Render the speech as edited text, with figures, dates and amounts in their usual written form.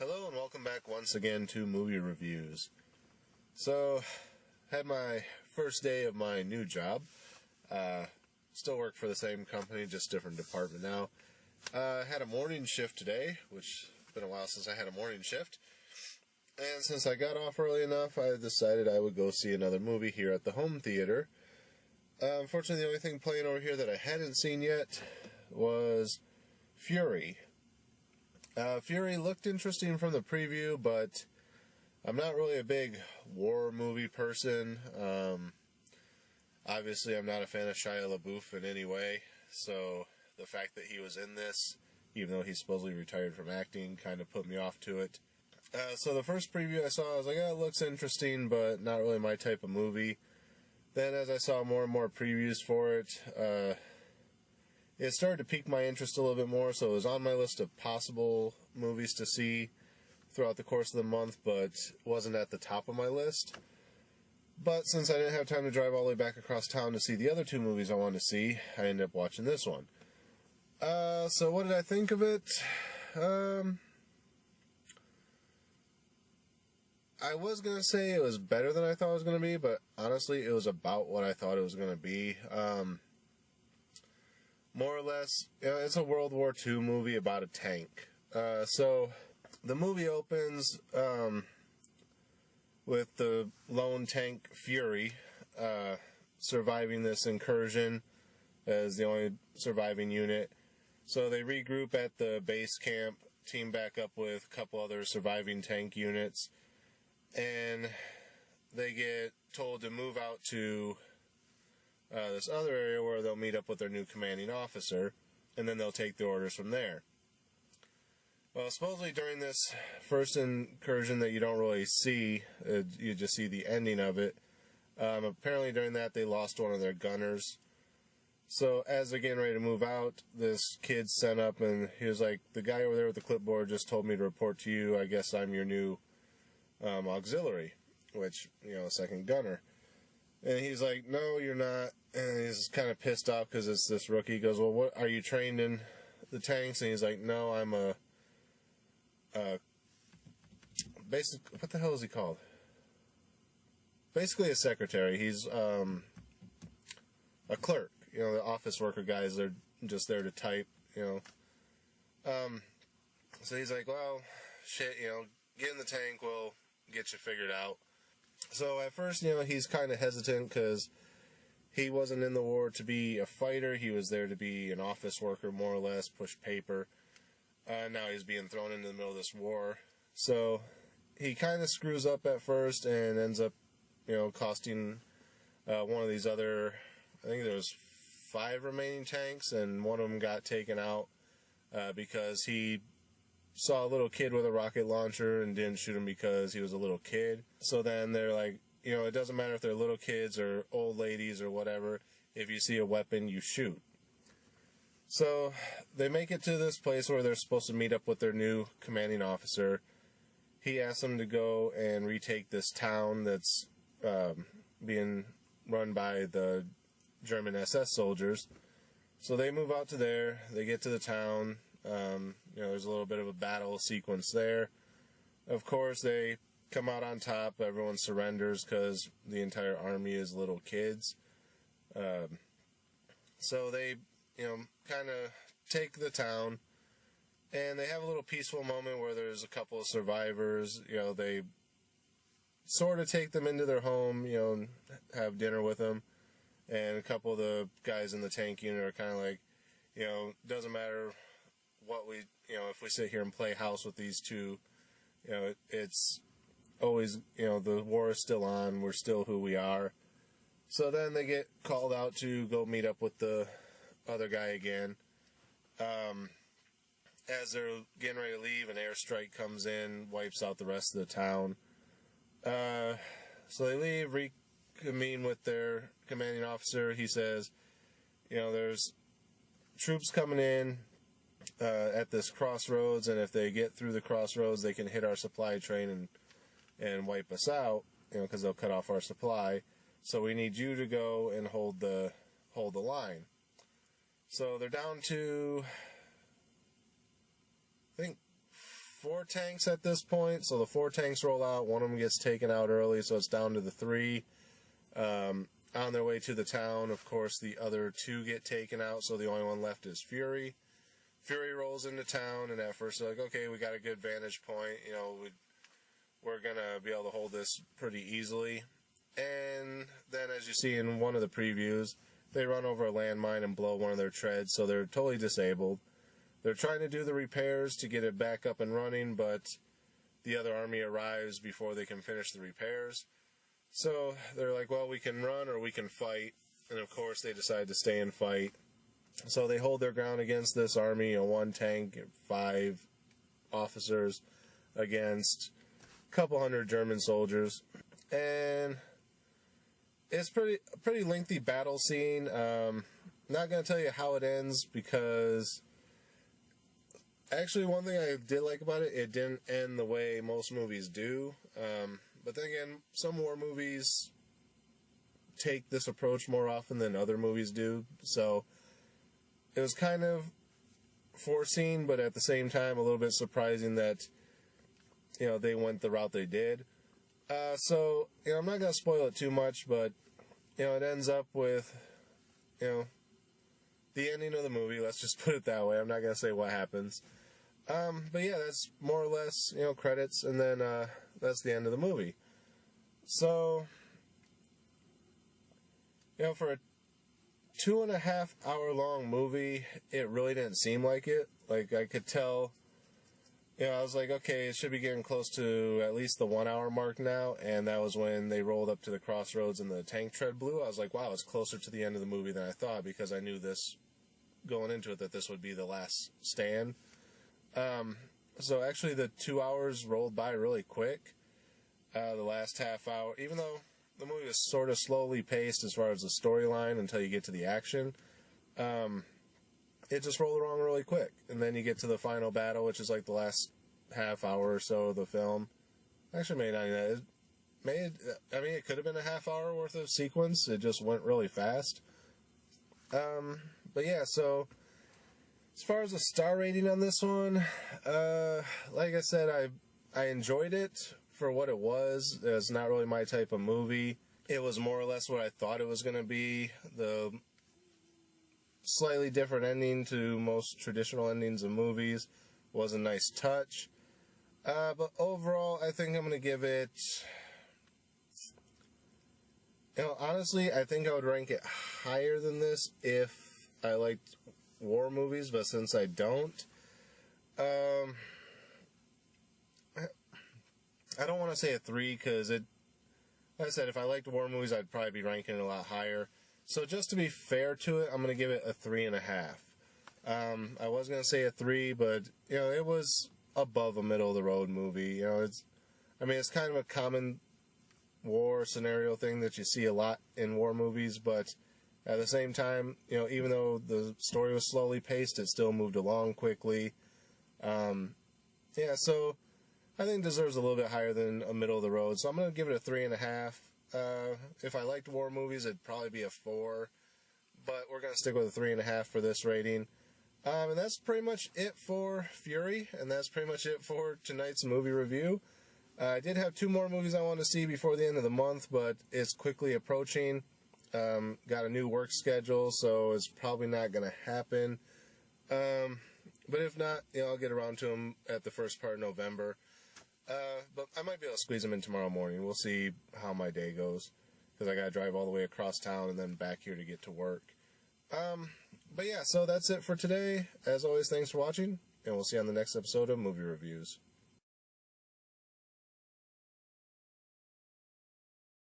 Hello and welcome back once again to Movie Reviews. So, had my first day of my new job. Still work for the same company, just different department now. Had a morning shift today, which has been a while since I had a morning shift. And since I got off early enough, I decided I would go see another movie here at the home theater. Unfortunately, the only thing playing over here that I hadn't seen yet was Fury. Fury looked interesting from the preview, but I'm not really a big war movie person. Obviously, I'm not a fan of Shia LaBeouf in any way, so the fact that he was in this, even though he's supposedly retired from acting, kind of put me off to it. So the first preview I saw, I was like, it looks interesting, but not really my type of movie. Then as I saw more and more previews for it, it started to pique my interest a little bit more, so it was on my list of possible movies to see throughout the course of the month, but wasn't at the top of my list. But since I didn't have time to drive all the way back across town to see the other two movies I wanted to see, I ended up watching this one. So what did I think of it? I was going to say it was better than I thought it was going to be, but honestly, it was about what I thought it was going to be. More or less, it's a World War II movie about a tank. So the movie opens with the lone tank Fury surviving this incursion as the only surviving unit. So they regroup at the base camp, team back up with a couple other surviving tank units, and they get told to move out to this other area where they'll meet up with their new commanding officer, and then they'll take the orders from there. Well, supposedly during this first incursion that you don't really see, you just see the ending of it, apparently during that they lost one of their gunners. So as they're getting ready to move out, this kid's sent up and he was like, the guy over there with the clipboard just told me to report to you, I guess I'm your new auxiliary, which, second gunner. And he's like, no, you're not. And he's kind of pissed off because it's this rookie. He goes, well, what are you trained in the tanks? And he's like, no, I'm a basic. What the hell is he called? Basically a secretary. He's a clerk. The office worker guys. They're just there to type. So he's like, well, shit. Get in the tank. We'll get you figured out. So at first, he's kind of hesitant because he wasn't in the war to be a fighter. He was there to be an office worker, more or less, push paper. Now he's being thrown into the middle of this war. So he kind of screws up at first and ends up, costing one of these other, I think there was 5 remaining tanks, and one of them got taken out because he saw a little kid with a rocket launcher and didn't shoot him because he was a little kid. So then they're like, it doesn't matter if they're little kids or old ladies or whatever. If you see a weapon, you shoot. So they make it to this place where they're supposed to meet up with their new commanding officer. He asks them to go and retake this town that's being run by the German SS soldiers. So they move out to there. They get to the town. There's a little bit of a battle sequence there. Of course, they come out on top. Everyone surrenders because the entire army is little kids. So they, kind of take the town, and they have a little peaceful moment where there's a couple of survivors. They sort of take them into their home, and have dinner with them. And a couple of the guys in the tank unit are kind of like, doesn't matter what we, if we sit here and play house with these two, it's always, the war is still on, we're still who we are. So then they get called out to go meet up with the other guy again. As they're getting ready to leave, an airstrike comes in, wipes out the rest of the town. So they leave, reconvene with their commanding officer. He says, there's troops coming in at this crossroads, and if they get through the crossroads, they can hit our supply train and wipe us out, because they'll cut off our supply. So we need you to go and hold the line. So they're down to, I think, 4 tanks at this point, so the 4 tanks roll out. One of them gets taken out early, so it's down to the 3. On their way to the town, of course, the other 2 get taken out, so the only one left is Fury. Fury rolls into town, and at first they're like, okay, we got a good vantage point, you know, we're going to be able to hold this pretty easily. And then, as you see in one of the previews, they run over a landmine and blow one of their treads, so they're totally disabled. They're trying to do the repairs to get it back up and running, but the other army arrives before they can finish the repairs. So they're like, well, we can run or we can fight. And of course, they decide to stay and fight. So they hold their ground against this army, 1 tank, 5 officers against a couple hundred German soldiers. And it's a pretty lengthy battle scene. Not going to tell you how it ends because actually one thing I did like about it, it didn't end the way most movies do. But then again, some war movies take this approach more often than other movies do. So it was kind of foreseen, but at the same time, a little bit surprising that, they went the route they did. So, I'm not going to spoil it too much, but, it ends up with, the ending of the movie. Let's just put it that way. I'm not going to say what happens. But yeah, that's more or less, credits, and then that's the end of the movie. So, for a 2.5 hour long movie, it really didn't seem like it. Like, I could tell, I was like, okay, it should be getting close to at least the 1 hour mark now, and that was when they rolled up to the crossroads and the tank tread blew. I was like, wow, it's closer to the end of the movie than I thought, because I knew this, going into it, that this would be the last stand. So actually the 2 hours rolled by really quick. The last half hour, even though the movie was sort of slowly paced as far as the storyline until you get to the action, it just rolled along really quick. And then you get to the final battle, which is like the last half hour or so of the film. Actually, maybe not even that. It could have been a half hour worth of sequence. It just went really fast. But yeah, so as far as a star rating on this one, like I said, I enjoyed it for what it was. It's not really my type of movie. It was more or less what I thought it was going to be. The slightly different ending to most traditional endings of movies was a nice touch. But overall, I think I'm going to give it... honestly, I think I would rank it higher than this if I liked war movies, but since I don't, I don't want to say a 3, because like I said, if I liked war movies, I'd probably be ranking it a lot higher. So just to be fair to it, I'm going to give it a 3.5. I was going to say a 3, but, it was above a middle-of-the-road movie. It's kind of a common war scenario thing that you see a lot in war movies, but at the same time, even though the story was slowly paced, it still moved along quickly. So I think it deserves a little bit higher than a middle of the road. So I'm going to give it a 3.5. If I liked war movies, it'd probably be a 4. But we're going to stick with a 3.5 for this rating. And that's pretty much it for Fury. And that's pretty much it for tonight's movie review. I did have 2 more movies I wanted to see before the end of the month, but it's quickly approaching. Got a new work schedule, so it's probably not going to happen. But if not, I'll get around to them at the first part of November. But I might be able to squeeze them in tomorrow morning. We'll see how my day goes, because I got to drive all the way across town and then back here to get to work. But yeah, so that's it for today. As always, thanks for watching, and we'll see you on the next episode of Movie Reviews.